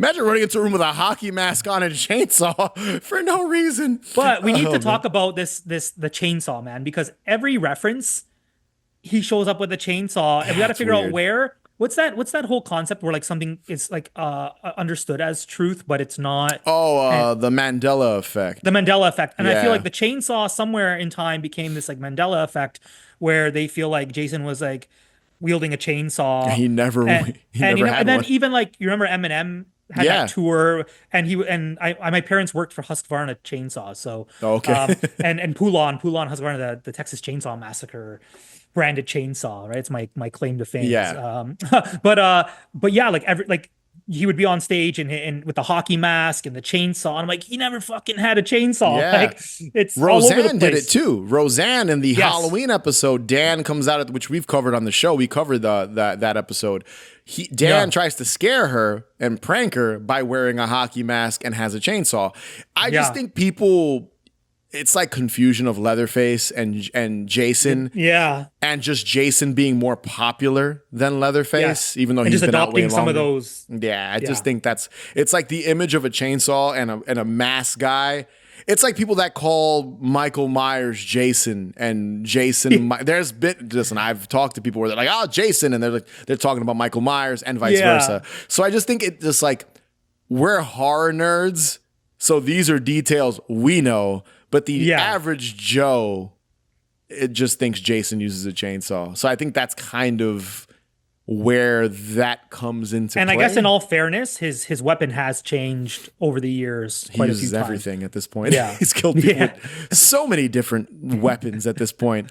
Imagine running into a room with a hockey mask on and a chainsaw for no reason. But we need Oh, to man. talk about the chainsaw, man, because every reference he shows up with a chainsaw, and we Yeah, got to it's figure out weird. where. What's that whole concept where like something is like understood as truth, but it's not, Oh, and the Mandela effect. the Mandela effect. And I feel like Yeah. the chainsaw somewhere in time became this like Mandela effect where they feel like Jason was like wielding a chainsaw, He never and he never and had then one. even like you remember Eminem had that Yeah. tour, and my parents worked for Husqvarna Chainsaw, so Okay. and Poulon Husqvarna, the Texas Chainsaw Massacre branded chainsaw, right? It's my claim to fame. Yeah. But yeah, like every like he would be on stage and with the hockey mask and the chainsaw. And I'm like, he never fucking had a chainsaw. Yeah. Like it's all over the Roseanne did it place. too. Roseanne in the Yes. Halloween episode, Dan comes out at which we've covered on the show. We covered that episode. Dan Yeah. tries to scare her and prank her by wearing a hockey mask and has a chainsaw. I just Yeah. think people, it's like confusion of Leatherface and Jason, Yeah. and just Jason being more popular than Leatherface, Yes. even though And he's just been out way adopting some of longer. those. Yeah, I just Yeah. think it's like the image of a chainsaw and a mask guy. It's like people that call Michael Myers Jason and listen, I've talked to people where they're like, oh, Jason, and they're talking about Michael Myers and vice Yeah. versa. So I just think it just like we're horror nerds, so these are details we know, but the Yeah. average Joe, it just thinks Jason uses a chainsaw. So I think that's kind of where that comes into And play. I guess in all fairness, his weapon has changed over the years He quite a few uses times. everything at this point. Yeah. He's killed people Yeah. with so many different weapons at this point.